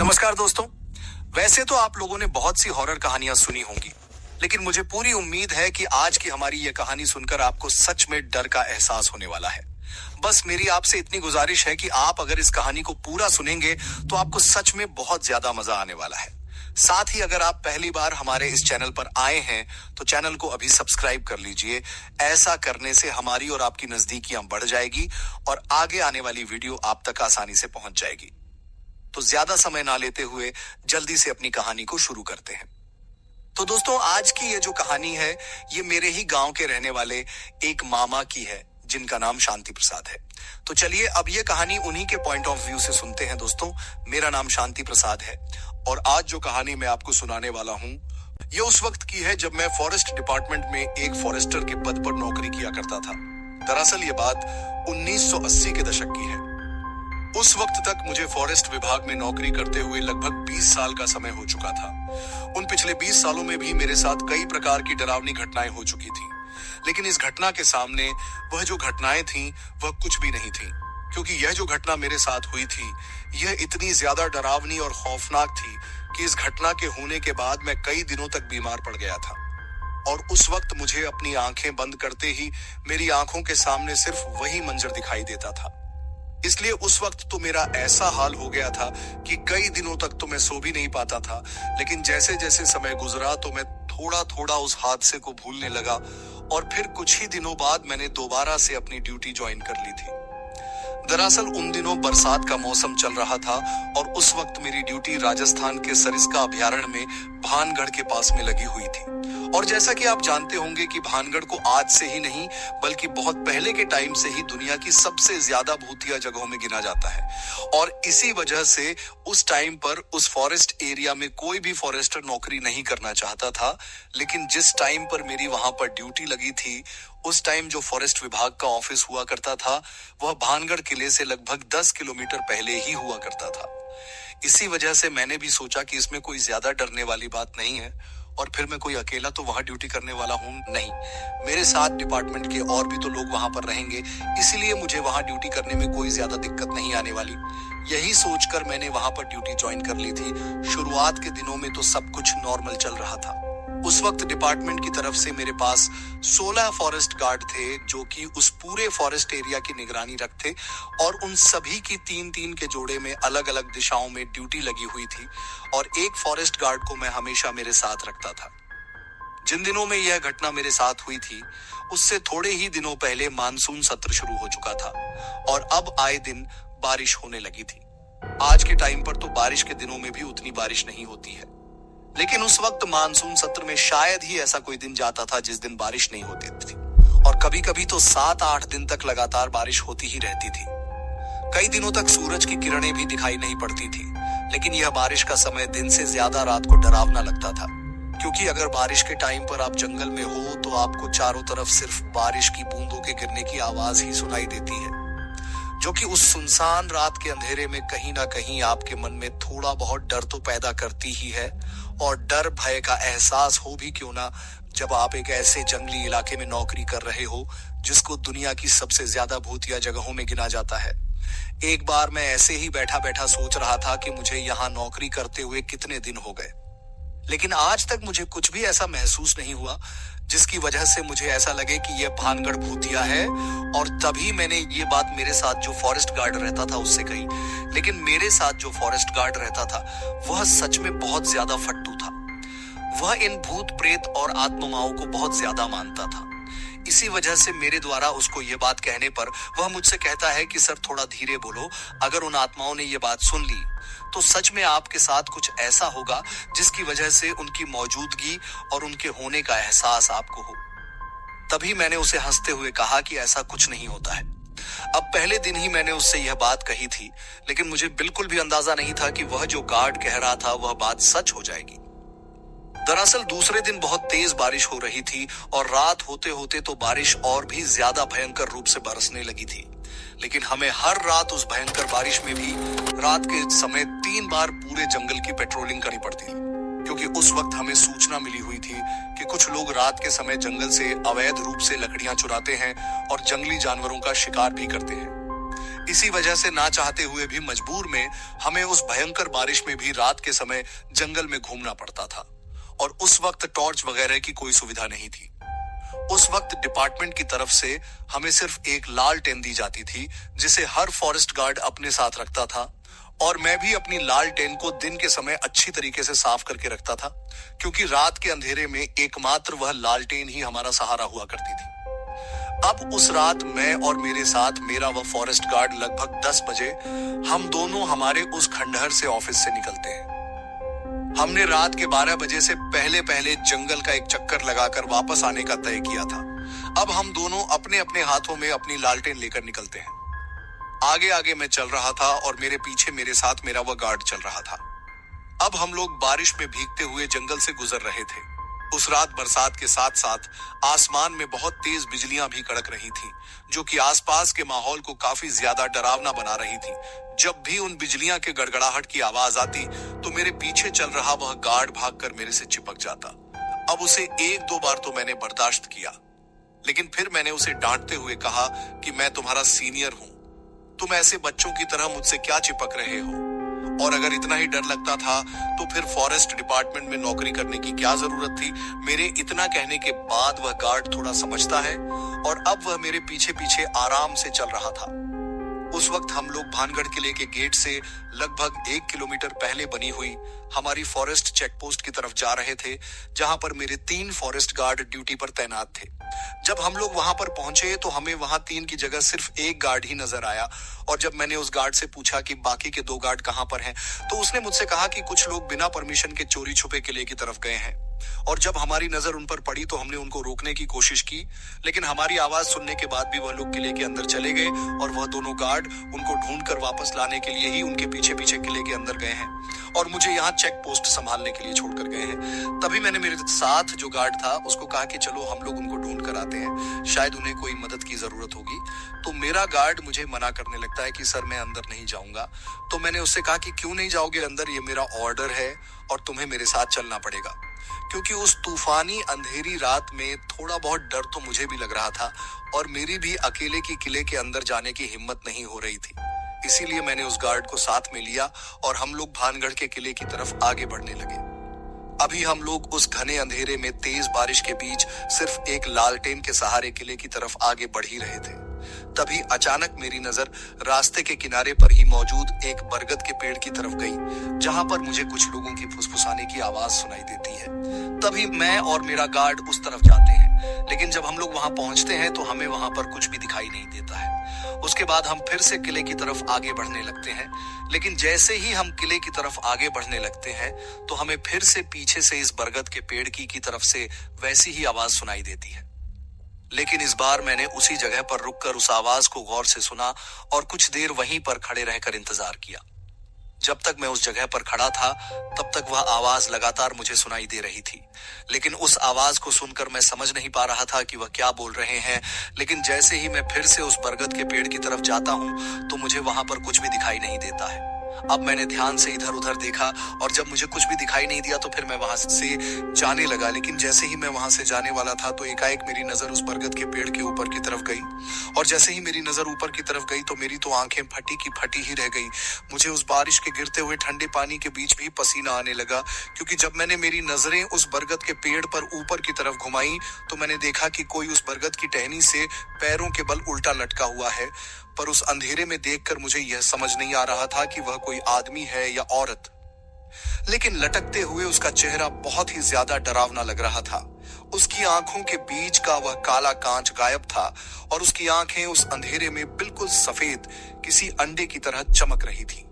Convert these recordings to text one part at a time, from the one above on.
नमस्कार दोस्तों। वैसे तो आप लोगों ने बहुत सी हॉरर कहानियां सुनी होंगी, लेकिन मुझे पूरी उम्मीद है कि आज की हमारी ये कहानी सुनकर आपको सच में डर का एहसास होने वाला है। बस मेरी आपसे इतनी गुजारिश है कि आप अगर इस कहानी को पूरा सुनेंगे तो आपको सच में बहुत ज्यादा मजा आने वाला है। साथ ही अगर आप पहली बार हमारे इस चैनल पर आए हैं तो चैनल को अभी सब्सक्राइब कर लीजिए। ऐसा करने से हमारी और आपकी नजदीकियां बढ़ जाएगी और आगे आने वाली वीडियो आप तक आसानी से पहुंच जाएगी। तो ज्यादा समय ना लेते हुए जल्दी से अपनी कहानी को शुरू करते हैं। तो दोस्तों, आज की ये जो कहानी है ये मेरे ही गांव के रहने वाले एक मामा की है जिनका नाम शांति प्रसाद है। तो चलिए अब ये कहानी उन्हीं के पॉइंट ऑफ व्यू से सुनते हैं। दोस्तों, मेरा नाम शांति प्रसाद है और आज जो कहानी मैं आपको सुनाने वाला हूँ ये उस वक्त की है जब मैं फॉरेस्ट डिपार्टमेंट में एक फॉरेस्टर के पद पर नौकरी किया करता था। दरअसल ये बात 1980 के दशक की है। उस वक्त तक मुझे फॉरेस्ट विभाग में नौकरी करते हुए लगभग 20 साल का समय हो चुका था। उन पिछले 20 सालों में भी मेरे साथ कई प्रकार की डरावनी घटनाएं हो चुकी थी, लेकिन इस घटना के सामने वह जो घटनाएं थीं वह कुछ भी नहीं थी, क्योंकि यह जो घटना मेरे साथ हुई थी यह इतनी ज्यादा डरावनी और खौफनाक थी कि इस घटना के होने के बाद मैं कई दिनों तक बीमार पड़ गया था। और उस वक्त मुझे अपनी आंखें बंद करते ही मेरी आंखों के सामने सिर्फ वही मंजर दिखाई देता था। इसलिए उस वक्त तो मेरा ऐसा हाल हो गया था कि कई दिनों तक तो मैं सो भी नहीं पाता था। लेकिन जैसे जैसे समय गुजरा तो मैं थोड़ा थोड़ा उस हादसे को भूलने लगा और फिर कुछ ही दिनों बाद मैंने दोबारा से अपनी ड्यूटी ज्वाइन कर ली थी। दरअसल उन दिनों बरसात का मौसम चल रहा था और उस वक्त मेरी ड्यूटी राजस्थान के सरिस्का अभयारण्य में भानगढ़ के पास में लगी हुई थी। और जैसा कि आप जानते होंगे कि भानगढ़ को आज से ही नहीं बल्कि बहुत पहले के टाइम से ही दुनिया की सबसे ज्यादा भूतिया जगहों में गिना जाता है। और इसी वजह से उस टाइम पर उस फॉरेस्ट एरिया में कोई भी फॉरेस्टर नौकरी नहीं करना चाहता था। लेकिन जिस टाइम पर मेरी वहां पर ड्यूटी लगी थी उस टाइम जो फॉरेस्ट विभाग का ऑफिस हुआ करता था वह भानगढ़ किले से लगभग 10 किलोमीटर पहले ही हुआ करता था। इसी वजह से मैंने भी सोचा कि इसमें कोई ज्यादा डरने वाली बात नहीं है और फिर मैं कोई अकेला तो वहां ड्यूटी करने वाला हूं नहीं, मेरे साथ डिपार्टमेंट के और भी तो लोग वहां पर रहेंगे, इसलिए मुझे वहां ड्यूटी करने में कोई ज्यादा दिक्कत नहीं आने वाली। यही सोचकर मैंने वहां पर ड्यूटी ज्वाइन कर ली थी। शुरुआत के दिनों में तो सब कुछ नॉर्मल चल रहा था। उस वक्त डिपार्टमेंट की तरफ से मेरे पास 16 फॉरेस्ट गार्ड थे जो कि उस पूरे फॉरेस्ट एरिया की निगरानी रखते और उन सभी की 3-3 के जोड़े में अलग अलग दिशाओं में ड्यूटी लगी हुई थी और एक फॉरेस्ट गार्ड को मैं हमेशा मेरे साथ रखता था। जिन दिनों में यह घटना मेरे साथ हुई थी उससे थोड़े ही दिनों पहले मानसून सत्र शुरू हो चुका था और अब आए दिन बारिश होने लगी थी। आज के टाइम पर तो बारिश के दिनों में भी उतनी बारिश नहीं होती है, लेकिन उस वक्त मानसून सत्र में शायद ही ऐसा कोई दिन जाता था जिस दिन बारिश नहीं होती थी और कभी कभी तो 7-8 दिन तक लगातार बारिश होती ही रहती थी। कई दिनों तक सूरज की किरणें भी दिखाई नहीं पड़ती थी, लेकिन यह बारिश का समय दिन से ज्यादा रात को डरावना लगता था, क्योंकि अगर बारिश के टाइम पर आप जंगल में हो तो आपको चारों तरफ सिर्फ बारिश की बूंदों के गिरने की आवाज ही सुनाई देती है, जो कि उस सुनसान रात के अंधेरे में कहीं ना कहीं आपके मन में थोड़ा बहुत डर तो पैदा करती ही है। और डर भय का एहसास हो भी क्यों ना जब आप एक ऐसे जंगली इलाके में नौकरी कर रहे हो जिसको दुनिया की सबसे ज्यादा भूतिया जगहों में गिना जाता है। एक बार मैं ऐसे ही बैठा बैठा सोच रहा था कि मुझे यहाँ नौकरी करते हुए कितने दिन हो गए, लेकिन आज तक मुझे कुछ भी ऐसा महसूस नहीं हुआ जिसकी वजह से मुझे ऐसा लगे कि यह भानगढ़ भूतिया है। और तभी मैंने ये बात मेरे साथ जो फॉरेस्ट गार्ड रहता था उससे कही, लेकिन मेरे साथ जो फॉरेस्ट गार्ड रहता था वह सच में बहुत ज्यादा फट्टू था। वह इन भूत प्रेत और आत्माओं को बहुत ज्यादा मानता था। इसी वजह से मेरे द्वारा उसको ये बात कहने पर वह मुझसे कहता है कि सर थोड़ा धीरे बोलो, अगर उन आत्माओं ने ये बात सुन ली तो सच में आपके साथ कुछ ऐसा होगा जिसकी वजह से उनकी मौजूदगी और उनके होने का एहसास आपको हो। तभी मैंने उसे हंसते हुए कहा कि ऐसा कुछ नहीं होता है। अब पहले दिन ही मैंने उससे यह बात कही थी, लेकिन मुझे बिल्कुल भी अंदाजा नहीं था कि वह जो गार्ड कह रहा था वह बात सच हो जाएगी। दरअसल दूसरे दिन बहुत तेज बारिश हो रही थी और रात होते होते तो बारिश और भी ज्यादा भयंकर रूप से बरसने लगी थी। लेकिन हमें हर रात उस भयंकर बारिश में भी रात के समय 3 बार पूरे जंगल की पेट्रोलिंग करनी पड़ती थी, क्योंकि उस वक्त हमें सूचना मिली हुई थी कि कुछ लोग रात के समय जंगल से अवैध रूप से लकड़ियां चुराते हैं और जंगली जानवरों का शिकार भी करते हैं। इसी वजह से ना चाहते हुए भी मजबूर में हमें उस भयंकर बारिश में भी रात के समय जंगल में घूमना पड़ता था। और उस वक्त टॉर्च वगैरह की कोई सुविधा नहीं थी। उस वक्त डिपार्टमेंट की तरफ से हमें सिर्फ एक लालटेन दी जाती थी, जिसे हर फॉरेस्ट गार्ड अपने साथ रखता था। और मैं भी अपनी लालटेन को दिन के समय अच्छी तरीके से साफ करके रखता था, क्योंकि रात के अंधेरे में एकमात्र वह लालटेन ही हमारा सहारा हुआ करती थी। अब उस रात मैं और मेरे साथ मेरा वह फॉरेस्ट गार्ड लगभग 10 बजे हम दोनों हमारे उस खंडहर से ऑफिस से निकलते हैं। हमने रात के 12 बजे से पहले पहले जंगल का एक चक्कर लगाकर वापस आने का तय किया था। अब हम दोनों अपने अपने हाथों में अपनी लालटेन लेकर निकलते हैं। आगे आगे मैं चल रहा था और मेरे पीछे मेरे साथ मेरा वह गार्ड चल रहा था। अब हम लोग बारिश में भीगते हुए जंगल से गुजर रहे थे। उस रात बरसात के साथ साथ आसमान में बहुत तेज बिजलियां भी कड़क रही थीं, जो कि आसपास के माहौल को काफी ज्यादा डरावना बना रही थी। जब भी उन बिजलियां के गड़गड़ाहट की आवाज आती तो मेरे पीछे चल रहा वह गार्ड भागकर मेरे से चिपक जाता। अब उसे 1-2 बार तो मैंने बर्दाश्त किया, लेकिन फिर मैंने उसे डांटते हुए कहा कि मैं तुम्हारा सीनियर हूं, तुम ऐसे बच्चों की तरह मुझसे क्या चिपक रहे हो? और अगर इतना ही डर लगता था तो फिर फॉरेस्ट डिपार्टमेंट में नौकरी करने की क्या जरूरत थी? मेरे इतना कहने के बाद वह गार्ड थोड़ा समझता है और अब वह मेरे पीछे पीछे आराम से चल रहा था। उस वक्त हम लोग भानगढ़ किले के गेट से लगभग 1 किलोमीटर पहले बनी हुई हमारी फॉरेस्ट चेकपोस्ट की तरफ जा रहे थे, जहां पर मेरे 3 फॉरेस्ट गार्ड ड्यूटी पर तैनात थे। जब हम लोग वहां पर पहुंचे तो हमें वहां 3 की जगह सिर्फ 1 गार्ड ही नजर आया। और जब मैंने उस गार्ड से पूछा कि बाकी के 2 गार्ड कहां पर हैं, तो उसने मुझसे कहा कि कुछ लोग बिना परमिशन के चोरी छुपे किले की तरफ गए हैं। और जब हमारी नजर उन पर पड़ी तो हमने उनको रोकने की कोशिश की, लेकिन हमारी आवाज सुनने के बाद भी वह लोग किले के अंदर चले गए और वह दोनों गार्ड उनको ढूंढकर वापस लाने के लिए ही उनके पीछे पीछे किले के अंदर गए हैं और मुझे यहाँ चेक पोस्ट संभालने के लिए छोड़कर गए हैं। तभी मैंने मेरे साथ जो गार्ड था उसको कहा कि चलो हम लोग उनको ढूंढ कर आते हैं, शायद उन्हें कोई मदद की जरूरत होगी। तो मेरा गार्ड मुझे मना करने लगता है कि सर मैं अंदर नहीं जाऊंगा। तो मैंने उससे कहा कि क्यों नहीं जाओगे अंदर, ये मेरा ऑर्डर है और तुम्हें मेरे साथ चलना पड़ेगा। क्योंकि उस तूफानी अंधेरी रात में थोड़ा बहुत डर तो मुझे भी लग रहा था और मेरी भी अकेले की किले के अंदर जाने की हिम्मत नहीं हो रही थी। इसीलिए मैंने उस गार्ड को साथ में लिया और हम लोग भानगढ़ के किले की तरफ आगे बढ़ने लगे। अभी हम लोग उस घने अंधेरे में तेज बारिश के बीच सिर्फ एक लालटेन के सहारे किले की तरफ आगे बढ़ ही रहे थे। तभी अचानक मेरी नजर रास्ते के किनारे पर ही मौजूद एक बरगद के पेड़ की तरफ गई, जहां पर मुझे कुछ लोगों की फुसफुसाने की आवाज सुनाई देती है। तभी मैं और मेरा गार्ड उस तरफ जाते हैं, लेकिन जब हम लोग वहां पहुंचते हैं तो हमें वहां पर कुछ भी दिखाई नहीं देता है। उसके बाद हम फिर से किले की तरफ आगे बढ़ने लगते हैं, लेकिन जैसे ही हम किले की तरफ आगे बढ़ने लगते हैं तो हमें फिर से पीछे से इस बरगद के पेड़ की तरफ से वैसी ही आवाज सुनाई देती है। लेकिन इस बार मैंने उसी जगह पर रुककर उस आवाज को गौर से सुना और कुछ देर वहीं पर खड़े रहकर इंतजार किया। जब तक मैं उस जगह पर खड़ा था तब तक वह आवाज लगातार मुझे सुनाई दे रही थी, लेकिन उस आवाज को सुनकर मैं समझ नहीं पा रहा था कि वह क्या बोल रहे हैं। लेकिन जैसे ही मैं फिर से उस बरगद के पेड़ की तरफ जाता हूं तो मुझे वहां पर कुछ भी दिखाई नहीं देता है। अब मैंने ध्यान से इधर उधर देखा और जब मुझे कुछ भी दिखाई नहीं दिया तो फिर मैं वहां से जाने लगा। लेकिन जैसे ही मैं वहां से जाने वाला था तो एकाएक मेरी नजर उस बरगद के पेड़ के ऊपर की तरफ गई और जैसे ही मेरी नजर ऊपर की तरफ गई तो मेरी तो आंखें फटी की फटी ही रह गई। मुझे उस बारिश के गिरते हुए ठंडे पानी के बीच भी पसीना आने लगा, क्योंकि जब मैंने मेरी नजरें उस बरगद के पेड़ पर ऊपर की तरफ घुमाई तो मैंने देखा कि कोई उस बरगद की टहनी से पैरों के बल उल्टा लटका हुआ है। पर उस अंधेरे में देखकर मुझे यह समझ नहीं आ रहा था कि वह कोई आदमी है या औरत, लेकिन लटकते हुए उसका चेहरा बहुत ही ज्यादा डरावना लग रहा था। उसकी आंखों के बीच का वह काला कांच गायब था और उसकी आंखें उस अंधेरे में बिल्कुल सफेद किसी अंडे की तरह चमक रही थी।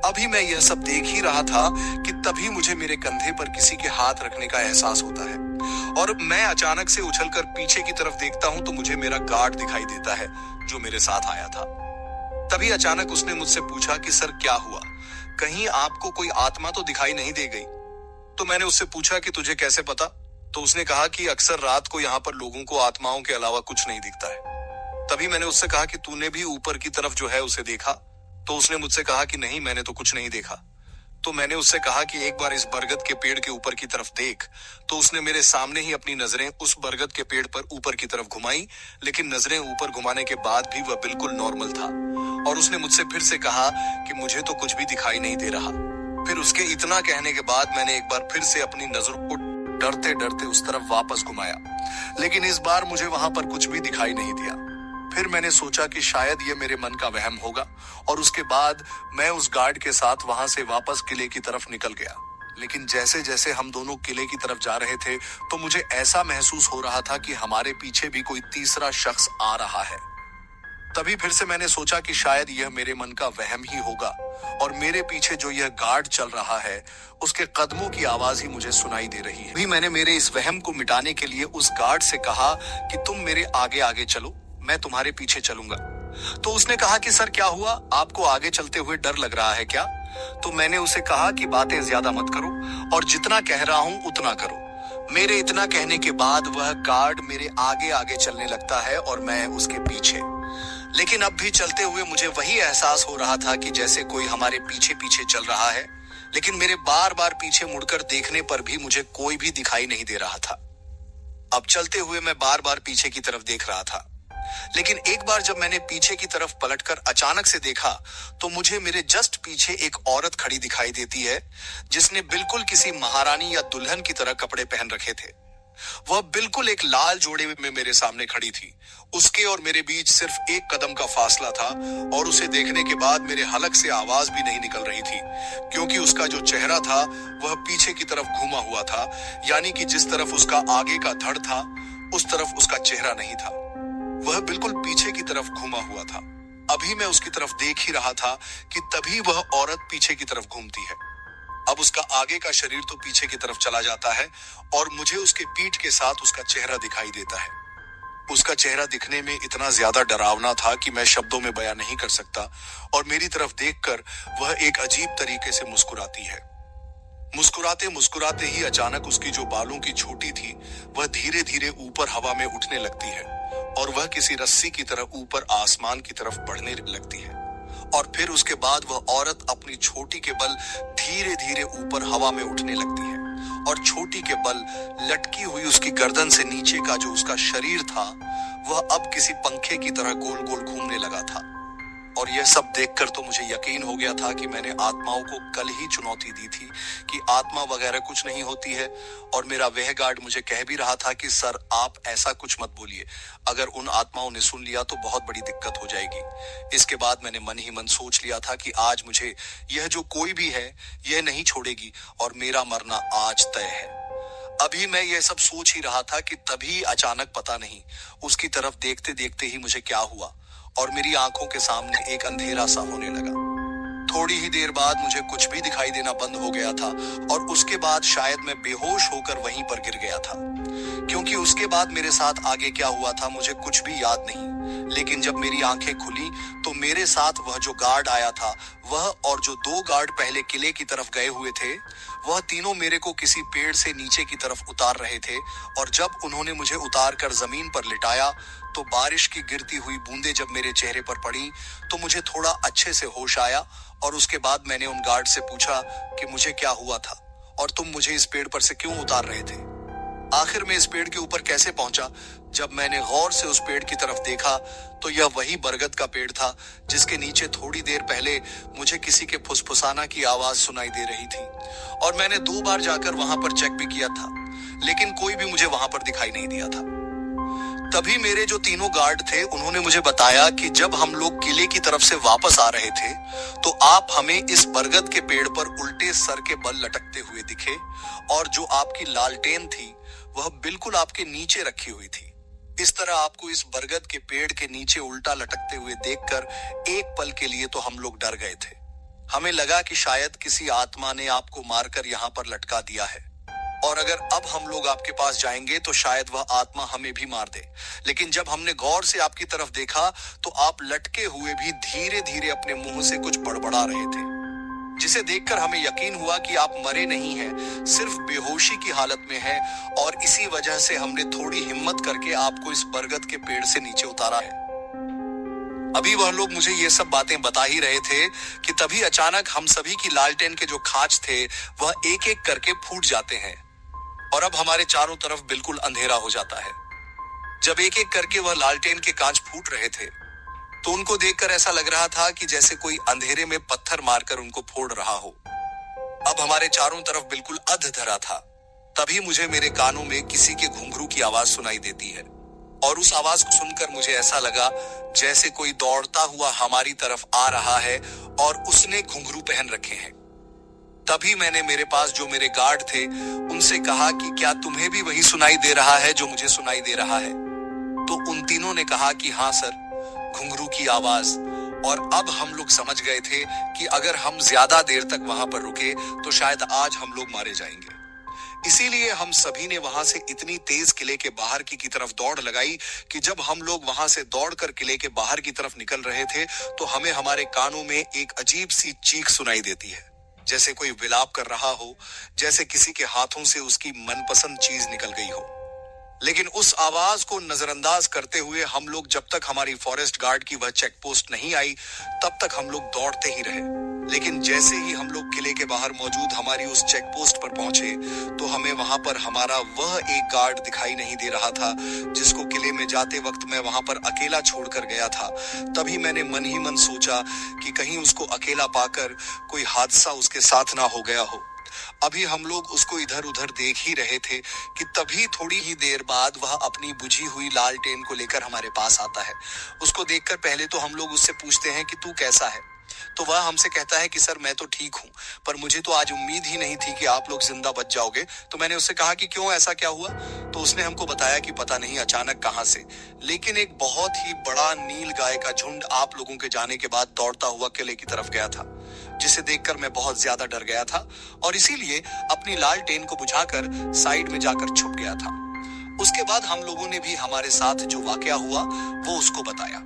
अभी मैं यह सब देख ही रहा था कि तभी मुझे मेरे कंधे पर किसी के हाथ रखने का एहसास होता है और मैं अचानक से उछलकर पीछे की तरफ देखता हूं तो मुझे मेरा गार्ड दिखाई देता है जो मेरे साथ आया था। तभी अचानक उसने मुझसे पूछा कि सर क्या हुआ, कहीं आपको कोई आत्मा तो दिखाई नहीं दे गई? तो मैंने उससे पूछा कि तुझे कैसे पता? तो उसने कहा कि अक्सर रात को यहाँ पर लोगों को आत्माओं के अलावा कुछ नहीं दिखता है। तभी मैंने उससे कहा कि तूने भी ऊपर की तरफ जो है उसे देखा? तो उसने मुझसे कहा कि नहीं, मैंने तो कुछ नहीं देखा। तो मैंने उससे कहा कि एक बार इस बरगद के पेड़ के ऊपर की तरफ देख। तो उसने मेरे सामने ही अपनी नजरें उस बरगद के पेड़ पर ऊपर की तरफ घुमाई, लेकिन नजरें ऊपर घुमाने के बाद भी वह बिल्कुल नॉर्मल था। और उसने मुझसे फिर से कहा कि मुझे तो कुछ भी दिखाई नहीं दे रहा। फिर उसके इतना कहने के बाद मैंने एक बार फिर से अपनी नजर को डरते डरते उस तरफ वापस घुमाया, लेकिन इस बार मुझे वहां पर कुछ भी दिखाई नहीं दिया। फिर मैंने सोचा कि शायद ये मेरे मन का वहम होगा, और उसके बाद मैं उस गार्ड के साथ वहां से वापस किले की तरफ निकल गया। लेकिन जैसे जैसे हम दोनों किले की तरफ जा रहे थे, तो मुझे ऐसा महसूस हो रहा था कि हमारे पीछे भी कोई तीसरा शख्स आ रहा है। तभी फिर से मैंने सोचा कि शायद यह मेरे मन का वहम ही होगा, और मेरे पीछे जो यह गार्ड चल रहा है, उसके कदमों की आवाज ही मुझे सुनाई दे रही है। भी मैंने मेरे इस वहम को मिटाने के लिए उस गार्ड से कहा कि तुम मेरे आगे आगे चलो, मैं तुम्हारे पीछे चलूंगा। तो उसने कहा कि सर क्या हुआ, आपको आगे चलते हुए डर लग रहा है क्या? तो मैंने उसे कहा कि बातें ज्यादा मत करो, और जितना कह रहा हूं उतना करो। मेरे इतना कहने के बाद वह गार्ड मेरे आगे आगे चलने लगता है और मैं उसके पीछे। लेकिन अब भी चलते हुए मुझे वही एहसास हो रहा था कि जैसे कोई हमारे पीछे पीछे चल रहा है, लेकिन मेरे बार बार पीछे मुड़कर देखने पर भी मुझे कोई भी दिखाई नहीं दे रहा था। अब चलते हुए मैं बार बार पीछे की तरफ देख रहा था, लेकिन एक बार जब मैंने पीछे की तरफ पलटकर अचानक से देखा, तो मुझे मेरे जस्ट पीछे एक औरत खड़ी दिखाई देती है, जिसने बिल्कुल किसी महारानी या दुल्हन की तरह कपड़े पहन रखे थे। वह बिल्कुल एक लाल जोड़े में मेरे सामने खड़ी थी। उसके और मेरे बीच सिर्फ एक कदम का फासला था, और उसे देखने के बाद मेरे हलक से आवाज भी नहीं निकल रही थी, क्योंकि उसका जो चेहरा था वह पीछे की तरफ घूमा हुआ था, यानी कि जिस तरफ उसका आगे का धड़ था, उस तरफ उसका चेहरा नहीं था। वह बिल्कुल पीछे की तरफ घूमा हुआ था। अभी मैं उसकी तरफ देख ही रहा था कि तभी वह औरत पीछे की तरफ घूमती है। अब उसका आगे का शरीर तो पीछे की तरफ चला जाता है, और मुझे उसके पीठ के साथ उसका चेहरा दिखाई देता है। उसका चेहरा दिखने में इतना ज्यादा डरावना था कि मैं शब्दों में बयां नहीं कर सकता, और मेरी तरफ देखकर वह एक अजीब तरीके से मुस्कुराती है। मुस्कुराते मुस्कुराते ही अचानक उसकी जो बालों की छोटी थी, वह धीरे धीरे ऊपर हवा में उठने लगती है, और वह किसी रस्सी की तरह ऊपर आसमान की तरफ बढ़ने लगती है। और फिर उसके बाद वह औरत अपनी छोटी के बल धीरे धीरे ऊपर हवा में उठने लगती है, और छोटी के बल लटकी हुई उसकी गर्दन से नीचे का जो उसका शरीर था, वह अब किसी पंखे की तरह गोल गोल घूमने लगा था। और यह सब देखकर तो मुझे यकीन हो गया था कि मैंने आत्माओं को कल ही चुनौती दी थी कि आत्मा वगैरह कुछ नहीं होती है, और मेरा वह गार्ड मुझे कह भी रहा था कि सर आप ऐसा कुछ मत बोलिए, अगर उन आत्माओं ने सुन लिया तो बहुत बड़ी दिक्कत हो जाएगी। इसके बाद मैंने मन ही मन सोच लिया था कि आज मुझे यह जो कोई भी है यह नहीं छोड़ेगी, और मेरा मरना आज तय है। अभी मैं यह सब सोच ही रहा था कि तभी अचानक पता नहीं उसकी तरफ देखते देखते ही मुझे क्या हुआ, और मेरी आंखों के सामने एक अंधेरा सा होने लगा। थोड़ी ही देर बाद मुझे कुछ भी दिखाई देना बंद हो गया था, और उसके बाद शायद मैं बेहोश होकर वहीं पर गिर गया था, क्योंकि उसके बाद मेरे साथ आगे क्या हुआ था मुझे कुछ भी याद नहीं। लेकिन जब मेरी आंखें खुली तो मेरे साथ वह जो गार्ड आया था, वह और जो 2 गार्ड पहले किले की तरफ गए हुए थे, वह तीनों मेरे को किसी पेड़ से नीचे की तरफ उतार रहे थे। और जब उन्होंने मुझे उतार कर जमीन पर लिटाया, तो बारिश की गिरती हुई बूंदें जब मेरे चेहरे पर पड़ी, तो मुझे थोड़ा अच्छे से होश आया। और उसके बाद मैंने उन गार्ड से पूछा कि मुझे क्या हुआ था, और तुम मुझे इस पेड़ पर से क्यों उतार रहे थे? आखिर मैं इस पेड़ के ऊपर कैसे पहुंचा? जब मैंने गौर से उस पेड़ की तरफ देखा, तो यह वही बरगद का पेड़ था जिसके नीचे थोड़ी देर पहले मुझे किसी के फुसफुसाना की आवाज सुनाई दे रही थी। और मैंने 2 बार जाकर वहां पर चेक भी किया था, लेकिन कोई भी मुझे वहां पर दिखाई नहीं दिया था। तभी मेरे जो तीनों गार्ड थे, उन्होंने मुझे बताया कि जब हम लोग किले की तरफ से वापस आ रहे थे, तो आप हमें इस बरगद के पेड़ पर उल्टे सर के बल लटकते हुए दिखे, और जो आपकी लालटेन थी वह बिल्कुल आपके नीचे रखी हुई थी। इस तरह आपको इस बरगद के पेड़ के नीचे उल्टा लटकते हुए देखकर एक पल के लिए तो हम लोग डर गए थे। हमें लगा कि शायद किसी आत्मा ने आपको मारकर यहाँ पर लटका दिया है, और अगर अब हम लोग आपके पास जाएंगे तो शायद वह आत्मा हमें भी मार दे। लेकिन जब हमने गौर से आपकी तरफ देखा, तो आप लटके हुए भी धीरे धीरे अपने मुंह से कुछ बड़बड़ा रहे थे, जिसे देखकर हमें यकीन हुआ कि आप मरे नहीं हैं, सिर्फ बेहोशी की हालत में हैं, और इसी वजह से हमने थोड़ी हिम्मत करके आपको इस बरगद के पेड़ से नीचे उतारा है। अभी वह लोग मुझे ये सब बातें बता ही रहे थे कि तभी अचानक हम सभी की लालटेन के जो खांच थे वह एक एक करके फूट जाते हैं और अब हमारे चारों तरफ बिल्कुल अंधेरा हो जाता है। जब एक एक करके वह लालटेन के कांच फूट रहे थे तो उनको देखकर ऐसा लग रहा था कि जैसे कोई अंधेरे में पत्थर मारकर उनको फोड़ रहा हो। अब हमारे चारों तरफ बिल्कुल अधधरा था। तभी मुझे मेरे कानों में किसी के घुंघरू की आवाज सुनाई देती है और उस आवाज को सुनकर मुझे ऐसा लगा जैसे कोई दौड़ता हुआ हमारी तरफ आ रहा है और उसने घुंघरू पहन रखे हैं। तभी मैंने मेरे पास जो मेरे गार्ड थे उनसे कहा कि क्या तुम्हें भी वही सुनाई दे रहा है जो मुझे सुनाई दे रहा है? तो उन तीनों ने कहा कि हाँ सर, घुंघरू की आवाज। और अब हम लोग समझ गए थे कि अगर हम ज्यादा देर तक वहां पर रुके तो शायद आज हम लोग मारे जाएंगे। इसीलिए हम सभी ने वहां से इतनी तेज किले के बाहर की तरफ दौड़ लगाई कि जब हम लोग वहां से दौड़कर किले के बाहर की तरफ निकल रहे थे तो हमें हमारे कानों में एक अजीब सी चीख सुनाई देती है, जैसे कोई विलाप कर रहा हो, जैसे किसी के हाथों से उसकी मनपसंद चीज निकल गई हो। लेकिन उस आवाज को नजरअंदाज करते हुए हम लोग जब तक हमारी फॉरेस्ट गार्ड की वह चेक पोस्ट नहीं आई तब तक हम लोग दौड़ते ही रहे। लेकिन जैसे ही हम लोग किले के बाहर मौजूद हमारी उस चेक पोस्ट पर पहुंचे तो हमें वहां पर हमारा वह एक गार्ड दिखाई नहीं दे रहा था जिसको किले में जाते वक्त मैं वहां पर अकेला छोड़कर गया था। तभी मैंने मन ही मन सोचा कि कहीं उसको अकेला पाकर कोई हादसा उसके साथ ना हो गया हो। अभी हम लोग उसको इधर उधर देख ही रहे थे कि तभी थोड़ी ही देर बाद वह अपनी बुझी हुई लालटेन को लेकर हमारे पास आता है। उसको देखकर पहले तो हम लोग उससे पूछते हैं कि तू कैसा है? तो वह हमसे कहता है कि सर मैं तो ठीक हूँ, पर मुझे तो आज उम्मीद ही नहीं थी कि आप लोग जिंदा बच जाओगे। तो मैंने उससे कहा कि क्यों, ऐसा क्या हुआ? तो उसने हमको बताया कि पता नहीं अचानक कहां से, लेकिन एक बहुत ही बड़ा नील गाय का झुंड आप लोगों के जाने के बाद दौड़ता हुआ किले की तरफ गया था, जिसे देखकर मैं बहुत ज्यादा डर गया था और इसीलिए अपनी लालटेन को बुझाकर साइड में जाकर छुप गया था। उसके बाद हम लोगों ने भी हमारे साथ जो वाकया हुआ वो उसको बताया।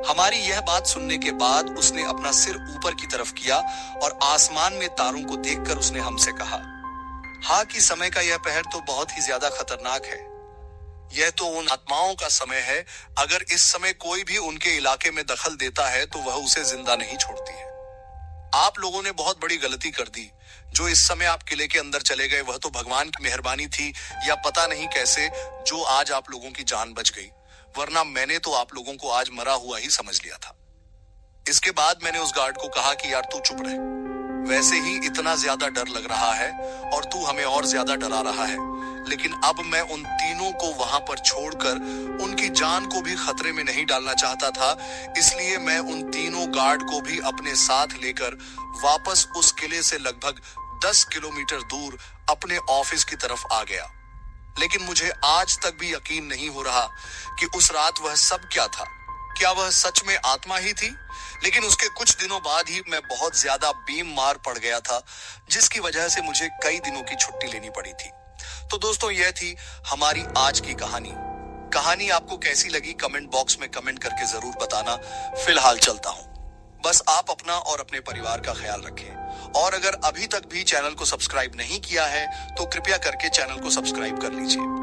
हमारी यह बात सुनने के बाद उसने अपना सिर ऊपर की तरफ किया और आसमान में तारों को देखकर उसने हमसे कहा, हाँ कि समय का यह पहर तो बहुत ही ज्यादा खतरनाक है। यह तो उन आत्माओं का समय है, अगर इस समय कोई भी उनके इलाके में दखल देता है तो वह उसे जिंदा नहीं छोड़ती है। आप लोगों ने बहुत बड़ी गलती कर दी। जो इस समय आप किले के अंदर चले गए वह तो भगवान की मेहरबानी थी या पता नहीं कैसे जो आज आप लोगों की जान बच गई, वरना मैंने तो आप लोगों को आज मरा हुआ ही समझ लिया था। इसके बाद मैंने उस गार्ड को कहा कि यार तू चुप रहे, वैसे ही इतना ज्यादा डर लग रहा है और तू हमें और ज्यादा डरा रहा है। लेकिन अब मैं उन तीनों को वहां पर छोड़कर उनकी जान को भी खतरे में नहीं डालना चाहता था, इसलिए मैं उन तीनों गार्ड को भी अपने साथ लेकर वापस उस किले से लगभग 10 किलोमीटर दूर अपने ऑफिस की तरफ आ गया। लेकिन मुझे आज तक भी यकीन नहीं हो रहा कि उस रात वह सब क्या था। क्या वह सच में आत्मा ही थी? लेकिन उसके कुछ दिनों बाद ही मैं बहुत ज्यादा बीमार पड़ गया था, जिसकी वजह से मुझे कई दिनों की छुट्टी लेनी पड़ी थी। तो दोस्तों यह थी हमारी आज की कहानी आपको कैसी लगी कमेंट बॉक्स में कमेंट करके जरूर बताना। फिलहाल चलता हूं, बस आप अपना और अपने परिवार का ख्याल रखें और अगर अभी तक भी चैनल को सब्सक्राइब नहीं किया है तो कृपया करके चैनल को सब्सक्राइब कर लीजिए।